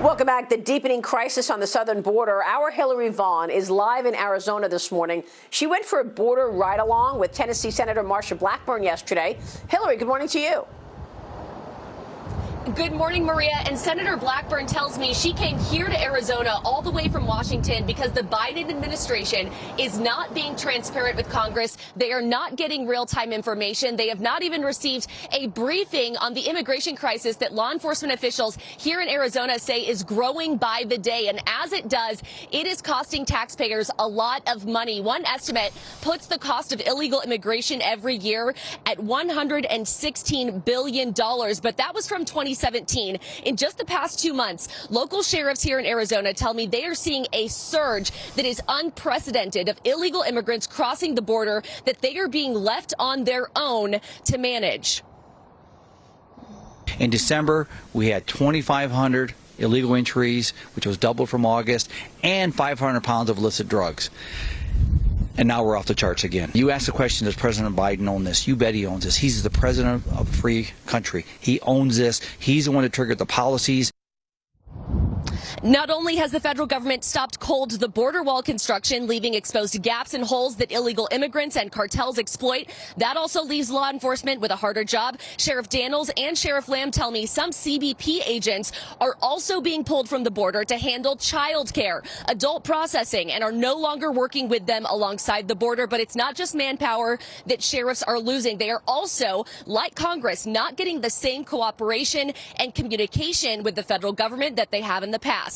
Welcome back. The deepening crisis on the southern border. Our Hillary Vaughn is live in Arizona this morning. She went for a border ride-along with Tennessee Senator Marsha Blackburn yesterday. Hillary, good morning to you. Good morning, Maria. And Senator Blackburn tells me she came here to Arizona all the way from Washington because the Biden administration is not being transparent with Congress. They are not getting real-time information. They have not even received a briefing on the immigration crisis that law enforcement officials here in Arizona say is growing by the day. And as it does, it is costing taxpayers a lot of money. One estimate puts the cost of illegal immigration every year at $116 billion. But that was from 2017. In just the past 2 months, local sheriffs here in Arizona tell me they are seeing a surge that is unprecedented of illegal immigrants crossing the border that they are being left on their own to manage. In December, we had 2,500 illegal entries, which was doubled from August, and 500 pounds of illicit drugs. And now we're off the charts again. You ask the question, does President Biden own this? You bet he owns this. He's the president of a free country. He owns this. He's the one that triggered the policies. Not only has the federal government stopped cold the border wall construction, leaving exposed gaps and holes that illegal immigrants and cartels exploit, that also leaves law enforcement with a harder job. Sheriff Daniels and Sheriff Lamb tell me some CBP agents are also being pulled from the border to handle child care, adult processing, and are no longer working with them alongside the border. But it's not just manpower that sheriffs are losing. They are also, like Congress, not getting the same cooperation and communication with the federal government that they have in the past.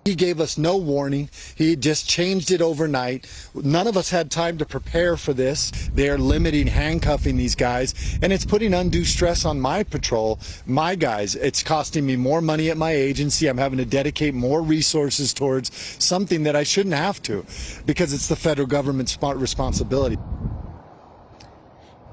He gave us no warning. He just changed it overnight. None of us had time to prepare for this. They're limiting, handcuffing these guys, and it's putting undue stress on my patrol, my guys. It's costing me more money at my agency. I'm having to dedicate more resources towards something that I shouldn't have to because it's the federal government's responsibility.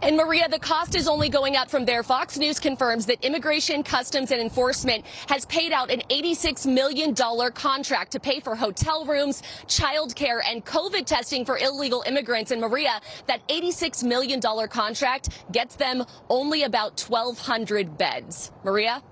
And Maria, the cost is only going up from there. Fox News confirms that Immigration, Customs and Enforcement has paid out an $86 million contract to pay for hotel rooms, child care and COVID testing for illegal immigrants. And Maria, that $86 million contract gets them only about 1,200 beds. Maria?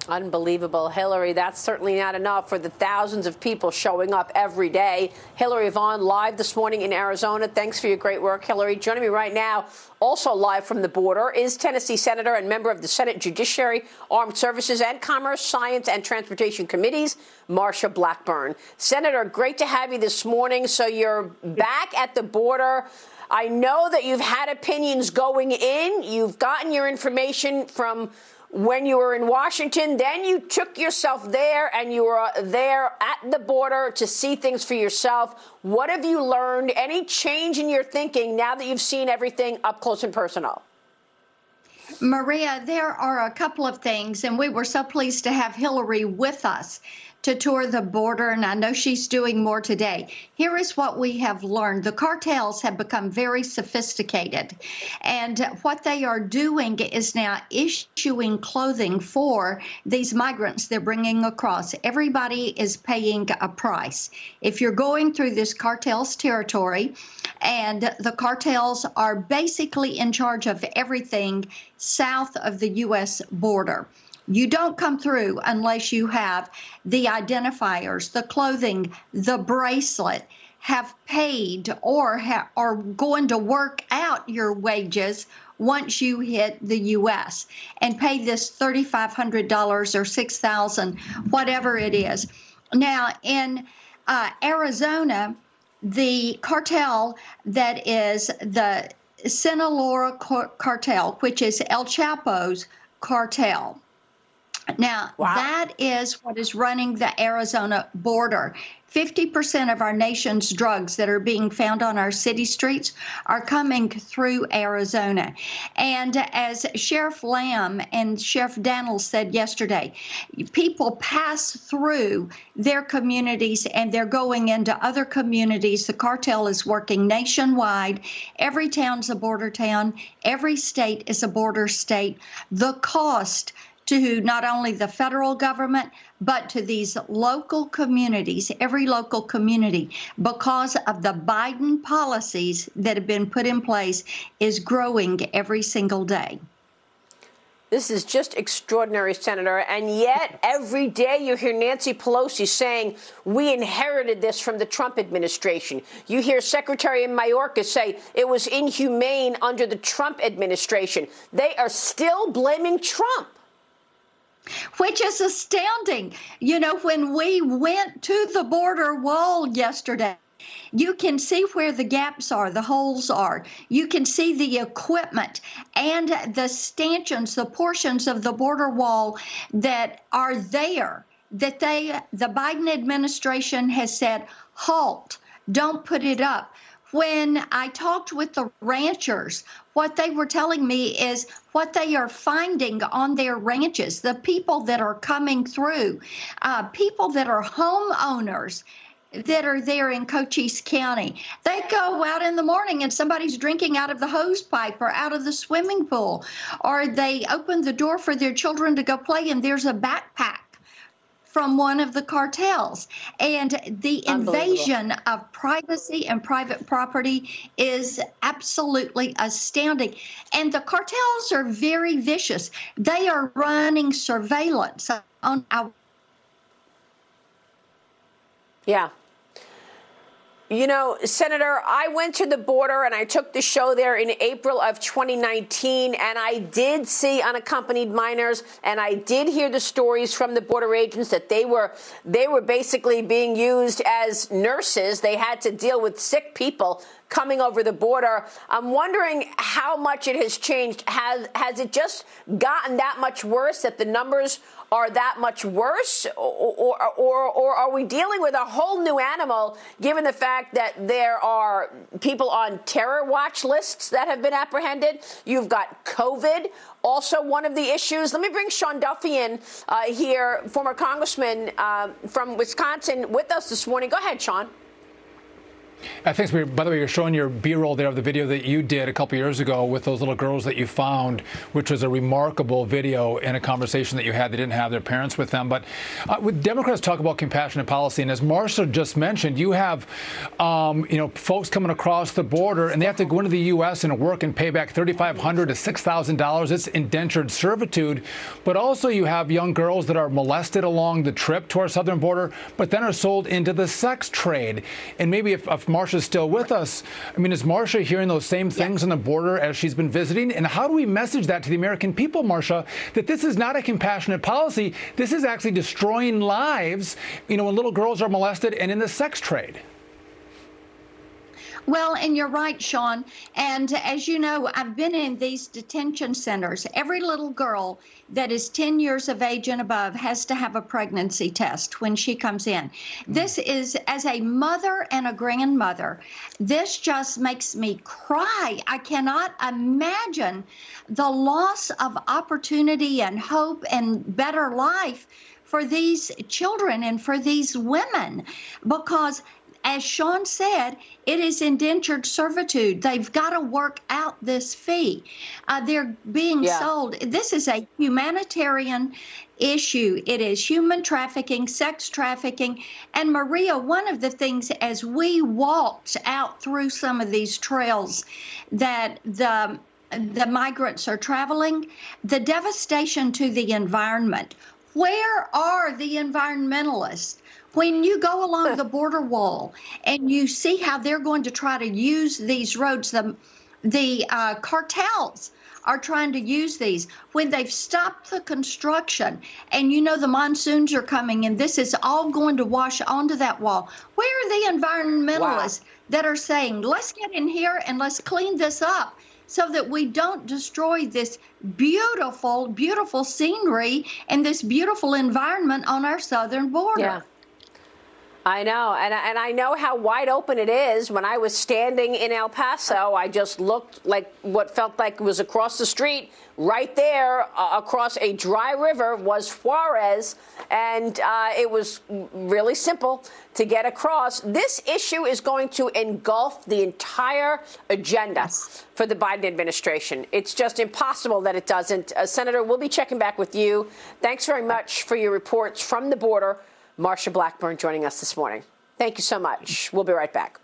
Unbelievable, Hillary. That's certainly not enough for the thousands of people showing up every day. Hillary Vaughn live this morning in Arizona. Thanks for your great work, Hillary. Joining me right now, also live from the border, is Tennessee Senator and member of the Senate Judiciary, Armed Services and Commerce, Science and Transportation Committees, Marsha Blackburn. Senator, great to have you this morning. So you're back at the border. I know that you've had opinions going in. You've gotten your information from when you were in Washington, then you took yourself there and you were there at the border to see things for yourself. What have you learned? Any change in your thinking now that you've seen everything up close and personal? Maria, there are a couple of things, and we were so pleased to have Hillary with us to tour the border, and I know she's doing more today. Here is what we have learned. The cartels have become very sophisticated, and what they are doing is now issuing clothing for these migrants they're bringing across. Everybody is paying a price. If you're going through this cartel's territory, and the cartels are basically in charge of everything south of the U.S. border. You don't come through unless you have the identifiers, the clothing, the bracelet, have paid or are going to work out your wages once you hit the U.S. and pay this $3,500 or $6,000, whatever it is. Now, in Arizona, the cartel that is the Sinaloa cartel, which is El Chapo's cartel. Now, that is what is running the Arizona border. 50% of our nation's drugs that are being found on our city streets are coming through Arizona. And as Sheriff Lamb and Sheriff Daniels said yesterday, people pass through their communities and they're going into other communities. The cartel is working nationwide. Every town's a border town. Every state is a border state. The cost to not only the federal government, but to these local communities, every local community, because of the Biden policies that have been put in place, is growing every single day. This is just extraordinary, Senator. And yet, every day you hear Nancy Pelosi saying, we inherited this from the Trump administration. You hear Secretary Mayorkas say it was inhumane under the Trump administration. They are still blaming Trump. Which is astounding. You know, when we went to the border wall yesterday, you can see where the gaps are, the holes are. You can see the equipment and the stanchions, the portions of the border wall that are there, that the Biden administration has said, halt, don't put it up. When I talked with the ranchers, what they were telling me is what they are finding on their ranches, the people that are coming through, people that are homeowners that are there in Cochise County. They go out in the morning and somebody's drinking out of the hose pipe or out of the swimming pool, or they open the door for their children to go play and there's a backpack from one of the cartels. And the invasion of privacy and private property is absolutely astounding. And the cartels are very vicious. They are running surveillance on our. Yeah. You know, Senator, I went to the border and I took the show there in April of 2019, and I did see unaccompanied minors, and I did hear the stories from the border agents that they were basically being used as nurses. They had to deal with sick people coming over the border. I'm wondering how much it has changed. Has it just gotten that much worse, that the numbers are that much worse, or are we dealing with a whole new animal, given the fact that there are people on terror watch lists that have been apprehended? You've got COVID, also one of the issues. Let me bring Shawn Duffy in here, former congressman from Wisconsin, with us this morning. Go ahead, Shawn. Thanks. By the way, you're showing your B-roll there of the video that you did a couple years ago with those little girls that you found, which was a remarkable video in a conversation that you had. They didn't have their parents with them. But with Democrats talk about compassionate policy, and as Marsha just mentioned, you have folks coming across the border and they have to go into the U.S. and work and pay back $3,500 to $6,000. It's indentured servitude. But also you have young girls that are molested along the trip to our southern border, but then are sold into the sex trade. And maybe if Marsha's still with us, I mean, is Marsha hearing those same things on the border as she's been visiting? And how do we message that to the American people, Marsha, that this is not a compassionate policy? This is actually destroying lives, when little girls are molested and in the sex trade. Well, and you're right, Shawn. And as you know, I've been in these detention centers. Every little girl that is 10 years of age and above has to have a pregnancy test when she comes in. This is, as a mother and a grandmother, this just makes me cry. I cannot imagine the loss of opportunity and hope and better life for these children and for these women, because as Shawn said, it is indentured servitude. They've got to work out this fee. They're being sold. This is a humanitarian issue. It is human trafficking, sex trafficking. And Maria, one of the things as we walked out through some of these trails that the migrants are traveling, the devastation to the environment. Where are the environmentalists? When you go along the border wall and you see how they're going to try to use these roads, the cartels are trying to use these. When they've stopped the construction and the monsoons are coming and this is all going to wash onto that wall, where are the environmentalists that are saying, let's get in here and let's clean this up so that we don't destroy this beautiful, beautiful scenery and this beautiful environment on our southern border? Yeah. I know, and I know how wide open it is. When I was standing in El Paso, I just looked like what felt like it was across the street. Right there, across a dry river, was Juarez, and it was really simple to get across. This issue is going to engulf the entire agenda for the Biden administration. It's just impossible that it doesn't. Senator, we'll be checking back with you. Thanks very much for your reports from the border. Marsha Blackburn joining us this morning. Thank you so much. We'll be right back.